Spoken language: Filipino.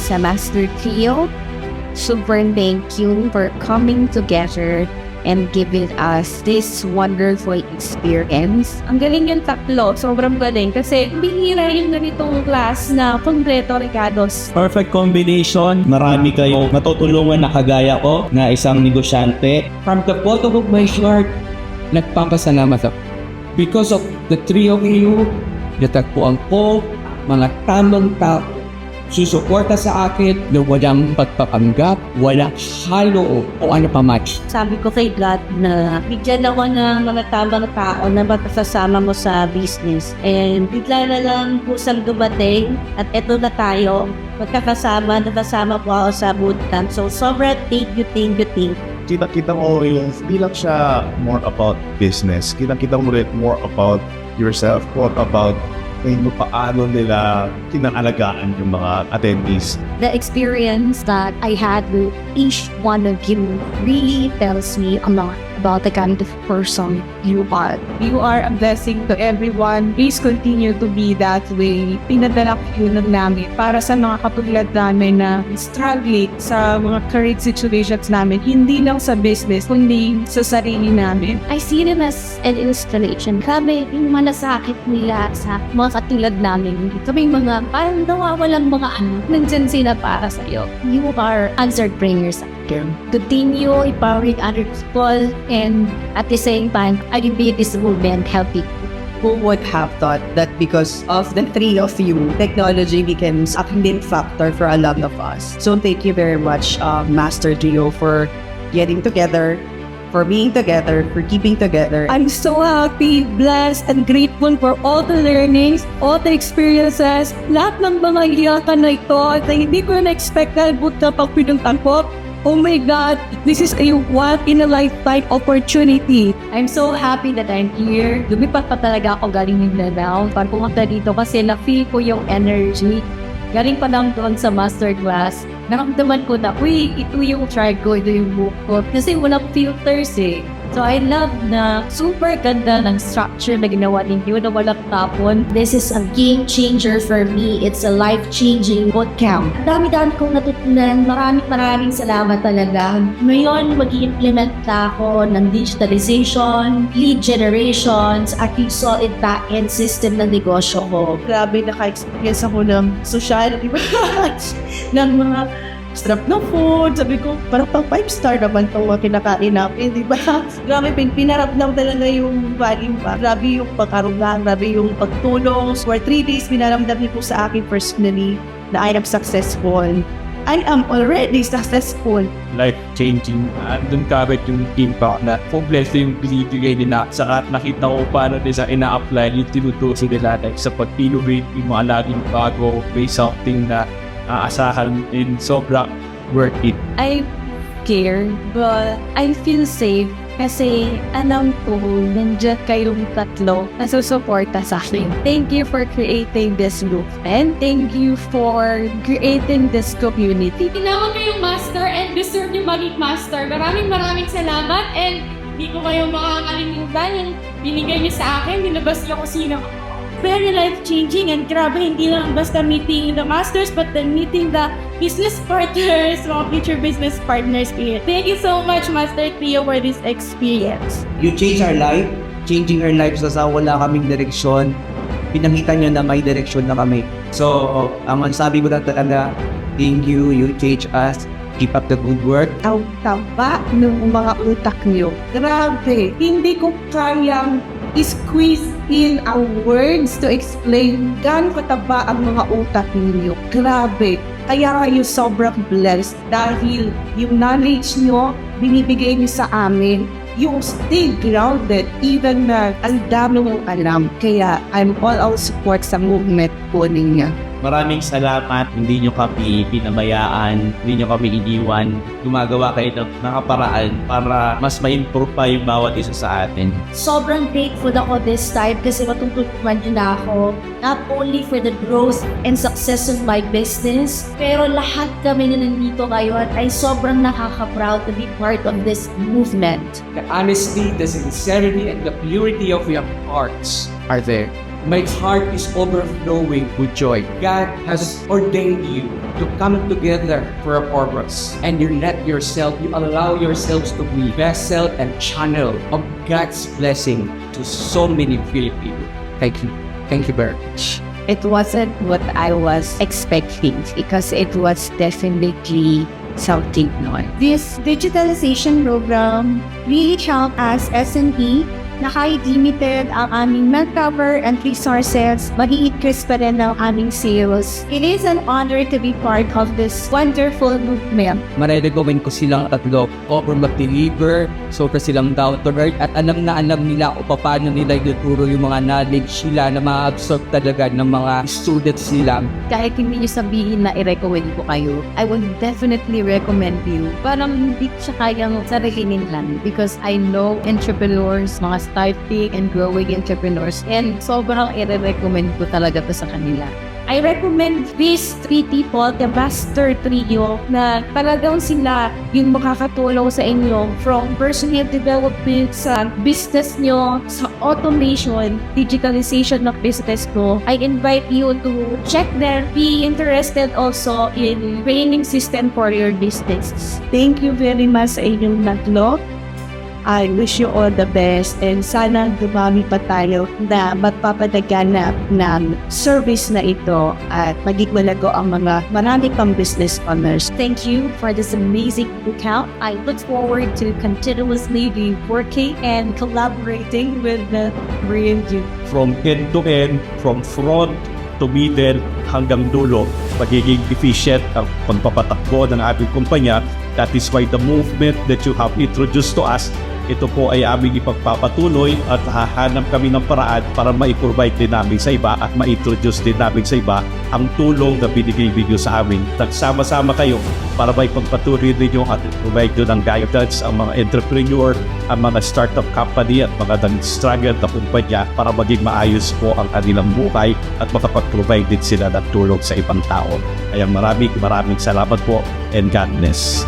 sa Master Trio. Super thank you for coming together and giving us this wonderful experience. Ang galing yung tatlo, sobrang galing kasi bihira yung ganitong class na kompleto, Ricardos. Perfect combination. Marami kayo matutulungan na kagaya ko na isang negosyante. From the bottom of my heart, nagpapasalamat ako. Because of the three of you, natagpuan ko mga tamang tao susuporta sa akin na walang pagpapanggap, walang halo o ano pa man. Sabi ko kay God na bigyan ako ng mga tamang tao na matasasama mo sa business. And bigla na lang pusang dumating at eto na tayo. Nakasama po ako sa bootcamp. So sobrang thank you. Kita-kita mo yung hindi lang siya more about business. Kita-kita mo rin more about yourself, more about kung paano nila kinakalagaan yung mga attendees. The experience that I had with each one of you really tells me a lot about the kind of person you are. You are a blessing to everyone. Please continue to be that way. Pinadala ko yun namin para sa mga katulad namin na struggling sa mga current situations namin, hindi lang sa business, kundi sa sarili namin. I see them as an inspiration. Grabe, yung malasakit nila sa mga katulad namin. Kami mga parang nawawalang mga nandyan sila para sa'yo. You are answered prayers. Continue empowering other people and at the same time, I be this movement helping. Who would have thought that because of the three of you, technology becomes a hidden factor for a lot of us. So thank you very much, Master Trio, for getting together, for being together, for keeping together. I'm so happy, blessed, and grateful for all the learnings, all the experiences, lahat ng mga iyakan na ito na hindi ko na-expect na buta pag pinuntan ko. Oh my God, this is a once-in-a-lifetime opportunity. I'm so happy that I'm here. Lumipat pa talaga ako galing Mindanao para pumunta dito kasi na-feel ko yung energy. Galing pa lang doon sa masterclass, naramdaman ko na, uy, ito yung tribe ko, ito yung book ko. Kasi walang filters eh. So I love na super ganda ng structure na ginawa ninyo na walang tapon. This is a game changer for me. It's a life-changing bootcamp. Ang dami-dami kong natutunan. Maraming salamat talaga. Ngayon, mag-i-implement na ako ng digitalization, lead generations, at yung solid back-end system ng negosyo ko. Grabe, naka-experience ako ng social, ng mga strap ng food. Sabi ko, parang pang 5-star naman itong mga kinakain namin, di ba? Grabe, pinaramdam talaga yung value pa. Grabe yung pagkarungan, grabe yung pagtulong. For 3 days, pinaramdam niyo po sa akin personally na I am successful. I am already successful. Life-changing. Andun kagad yung impact na kompleto yung binibigay nila. Saka nakita ko paano nila ina-apply yung tinutusin nila sa pag-innovate yung mga laging bago. May something na aasahan in sobrang worth it. I'm scared, but I feel safe kasi alam ko nandiyan kayong tatlo na susuporta sa akin. Thank you for creating this group and thank you for creating this community. Tinawag niyo yung master and deserve yung maging master. Maraming salamat and hindi ko kayo makakalimutan yung binigay niyo sa akin. Binabas niyo ko sino ako. Very life-changing and grabe, hindi lang basta meeting the masters but then meeting the business partners, mga future business partners here. Thank you so much, Master Trio, for this experience. You change our life, changing our lives sa wala kaming direksyon. Pinakita nyo na may direksyon na kami. So, ang sabi ko lang talaga, thank you, you change us. Keep up the good work. Ang taba ng mga utak niyo. Grabe, hindi ko kayang squeeze in ang words to explain gaano kataba ang mga utak ninyo. Grabe. Kaya kayo sobrang blessed dahil yung knowledge nyo, binibigay niyo sa amin, yung stay grounded even na ang dami mong alam. Kaya I'm all support sa movement po ninyo. Maraming salamat. Hindi nyo kami pinabayaan. Hindi nyo kami iniwan. Gumagawa kayo ng nakaparaan para mas ma-improve pa yung bawat isa sa atin. Sobrang grateful ako this time kasi matutulungan niyo na ako not only for the growth and success of my business, pero lahat kami na nandito ngayon ay sobrang nakaka-proud to be part of this movement. The honesty, the sincerity, and the purity of your hearts are there. My heart is overflowing with joy. God has ordained you to come together for a purpose. And you allow yourselves to be vessel and channel of God's blessing to so many Filipinos. Thank you. Thank you very much. It wasn't what I was expecting because it was definitely something new. This digitalization program really helped us SME na kahit limited ang aming manpower and resources, mag-i-increase pa rin ang aming sales. It is an honor to be part of this wonderful movement. Marirecommend ko silang tatlo over mag-deliver, sobra silang down to earth at alam nila kung paano nila ituturo yung mga knowledge nila na ma-absorb talaga ng mga students nila. Kahit hindi nyo sabihin na i-recommend ko kayo, I would definitely recommend you. Parang hindi ko siya kayang sarili lang because I know entrepreneurs, mga starting and growing entrepreneurs, and sobrang i-recommend ko talaga to sa kanila. I recommend these 3 people, the Master Trio, na talagang sila yung makakatulong sa inyo from personal development sa business nyo, sa automation, digitalization ng business ko. I invite you to check them, be interested also in training system for your business. Thank you very much sa inyong tatlo. I wish you all the best and sana dumami pa tayo na magpapadaganap ng service na ito at maging malago ang mga marami pang business owners. Thank you for this amazing account. I look forward to continuously be working and collaborating with the three of you. From end to end, from front to middle hanggang dulo, magiging efficient ang pagpapatakbo ng ating kumpanya. That is why the movement that you have introduced to us, ito po ay aming ipagpapatuloy at hahanap kami ng paraan para ma-provide din namin sa iba at ma-introduce din namin sa iba ang tulong na binigay ninyo sa amin. Nagsama-sama kayo para may pagpatuloy ninyo at provide nyo ng guidance ang mga entrepreneur, ang mga startup company at mga struggle na kumpanya para maging maayos po ang kanilang buhay at makapag-provide din sila ng tulong sa ibang tao. Kaya maraming salamat po and God bless.